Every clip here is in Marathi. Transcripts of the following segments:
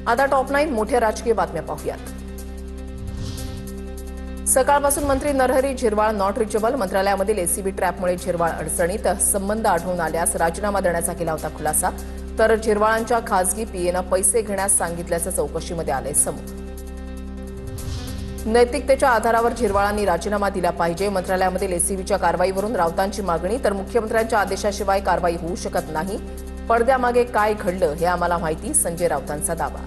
आता टॉप 9 मोठ्या राजकीय बातम्या पाहूयात। सकाळपासून मंत्री नरहरी झिरवाळ नॉट रिचेबल। मंत्रालयामधील एसीबी ट्रॅपमुळे झिरवाळ अडचणीत। संबंध आढळून आल्यास राजीनामा देण्याचा केला होता खुलासा। तर झिरवाळांच्या खासगी पीएनं पैसे घेण्यास सांगितल्याचं चौकशीमध्ये आलंय समोर। नैतिकतेच्या आधारावर झिरवाळांनी राजीनामा दिला पाहिजे। मंत्रालयामधील एसीबीच्या कारवाईवरून राऊतांची मागणी। तर मुख्यमंत्र्यांच्या आदेशाशिवाय कारवाई होऊ शकत नाही। पडद्यामागे काय घडलं हे आम्हाला माहिती, संजय राऊतांचा दावा।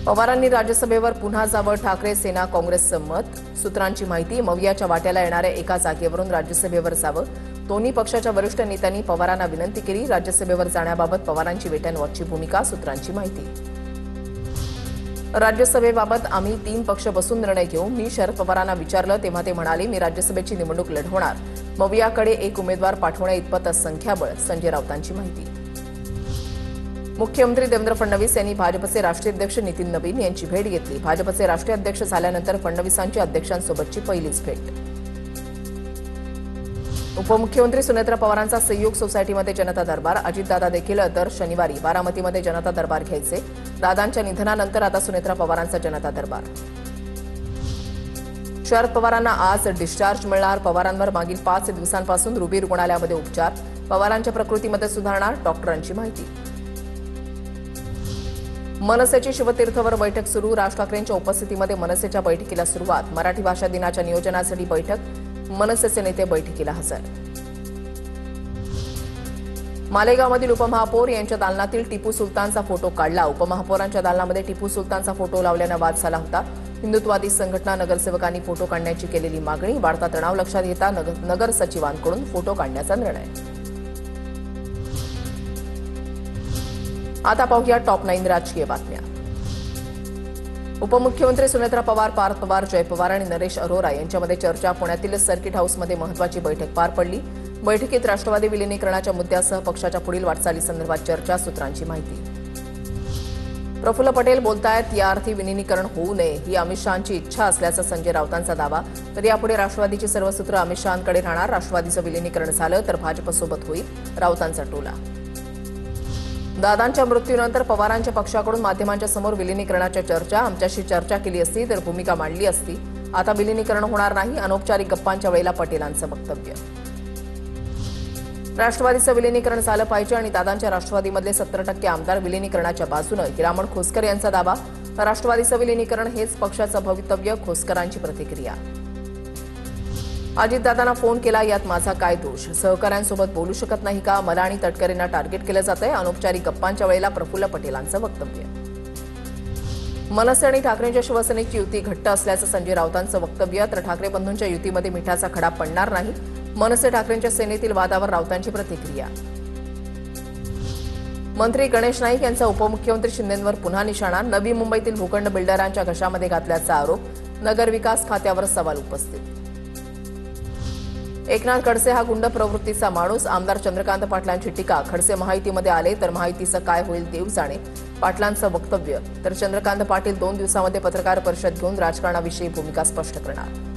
पवारांनी राज्यसभेवर पुन्हा जावं, ठाकरे सेना काँग्रेसचं मत। सूत्रांची माहिती, मवियाच्या वाट्याला येणाऱ्या एका जागेवरून राज्यसभेवर जावं। दोन्ही पक्षाच्या वरिष्ठ नेत्यांनी पवारांना विनंती केली। राज्यसभेवर जाण्याबाबत पवारांची वेट अँड वॉचची भूमिका। सूत्रांची माहिती, राज्यसभेबाबत आम्ही 3 पक्ष बसून निर्णय घेऊ। मी शरद पवारांना विचारलं तेव्हा ते म्हणाले मी राज्यसभेची निवडणूक लढवणार। मवियाकडे एक उमेदवार पाठवण्या इतपत संख्याबळ। संजय राऊतांची माहिती, मुख्यमंत्री देवेंद्र फडणवीस यांनी भाजपचे राष्ट्रीय अध्यक्ष नितीन नवीन यांची भेट घेतली। भाजपचे राष्ट्रीय अध्यक्ष झाल्यानंतर फडणवीसांची अध्यक्षांसोबतची पहिलीच भेट। उपमुख्यमंत्री सुनेत्रा पवारांचा संयोग सोसायटीमध्ये जनता दरबार। अजितदादा देखील दर शनिवारी बारामतीमध्ये जनता दरबार घ्यायचे। दादांच्या निधनानंतर आता सुनेत्रा पवारांचा जनता दरबार। शरद पवारांना आज डिस्चार्ज मिळणार। पवारांवर मागील 5 दिवसांपासून रुबी रुग्णालयामध्ये उपचार। पवारांच्या प्रकृतीमध्ये सुधारणा, डॉक्टरांची माहिती। मनसेची शिवतीर्थवर बैठक सुरू। राज ठाकरेंच्या उपस्थितीमध्ये मनसेच्या बैठकीला सुरुवात। मराठी भाषा दिनाच्या नियोजनासाठी बैठक। मनसेचे नेते बैठकीला हजर। मालेगावमधील उपमहापौर यांच्या दालनातील टिपू सुलतानचा फोटो काढला। उपमहापौरांच्या दालनामध्ये टिपू सुलतानचा फोटो लावल्यानं वाद झाला होता। हिंदुत्ववादी संघटना नगरसेवकांनी फोटो काढण्याची केलेली मागणी। वाढता तणाव लक्षात घेता नगर सचिवांकडून फोटो काढण्याचा निर्णय। आता पाहूया टॉप 9 राजकीय बातम्या। उपमुख्यमंत्री सुनेत्रा पवार, पार्थ पवार, जय पवार आणि नरेश अरोरा यांच्यामध्ये चर्चा। पुण्यातील सर्किट हाऊसमध्ये महत्त्वाची बैठक पार पडली। बैठकीत राष्ट्रवादी विलिनीकरणाच्या मुद्द्यासह पक्षाच्या पुढील वाटचालीसंदर्भात चर्चा। सूत्रांची माहिती, प्रफुल्ल पटेल बोलतायत याअर्थी विलिनीकरण होऊ नये ही अमित शहांची इच्छा असल्याचा संजय राऊतांचा दावा। तर यापुढे राष्ट्रवादीची सर्व सूत्र अमित शहांकडे राहणार। राष्ट्रवादीचं विलिनीकरण झालं तर भाजपसोबत होईल, राऊतांचा टोला। दादांच्या मृत्यूनंतर पवारांच्या पक्षाकडून माध्यमांच्या समोर विलिनीकरणाच्या चर्चा। आमच्याशी चर्चा केली असती तर भूमिका मांडली असती। आता विलिनीकरण होणार नाही, अनौपचारिक गप्पांच्या वेळेला पटेलांचं वक्तव्य। राष्ट्रवादीचं विलिनीकरण झालं पाहिजे आणि दादांच्या राष्ट्रवादीमधले 70% आमदार विलिनीकरणाच्या बाजूनं। हिरामण खोसकर यांचा दावा। राष्ट्रवादीचं विलिनीकरण हेच पक्षाचं भवितव्य। खोसकरांची प्रतिक्रिया, अजितदादांना फोन केला, यात माझा काय दोष? सहकाऱ्यांसोबत बोलू शकत नाही का? मला आणि तटकरेंना टार्गेट केलं जातंय। अनौपचारिक गप्पांच्या वेळेला प्रफुल्ल पटेलांचं वक्तव्य। मनसे आणि ठाकरेंच्या शिवसेनेची युती घट्ट असल्याचं संजय राऊतांचं वक्तव्य। तर ठाकरे बंधूंच्या युतीमध्ये मिठाचा खडा पडणार नाही। मनसे ठाकरेंच्या सेनेतील वादावर राऊतांची प्रतिक्रिया। मंत्री गणेश नाईक यांचा उपमुख्यमंत्री शिंदेंवर पुन्हा निशाणा। नवी मुंबईतील भूखंड बिल्डरांच्या घशामध्ये घातल्याचा आरोप। नगरविकास खात्यावर सवाल उपस्थित। एकनाथ खडसे हा गुंड प्रवृत्तीचा माणूस। आमदार चंद्रकांत पाटलांची टीका। खडसे महायुतीमध्ये आले तर महायुतीचं काय होईल देव जाणे, पाटलांचं वक्तव्य। तर चंद्रकांत पाटील 2 दिवसांमध्ये पत्रकार परिषद घेऊन राजकारणाविषयी भूमिका स्पष्ट करणार।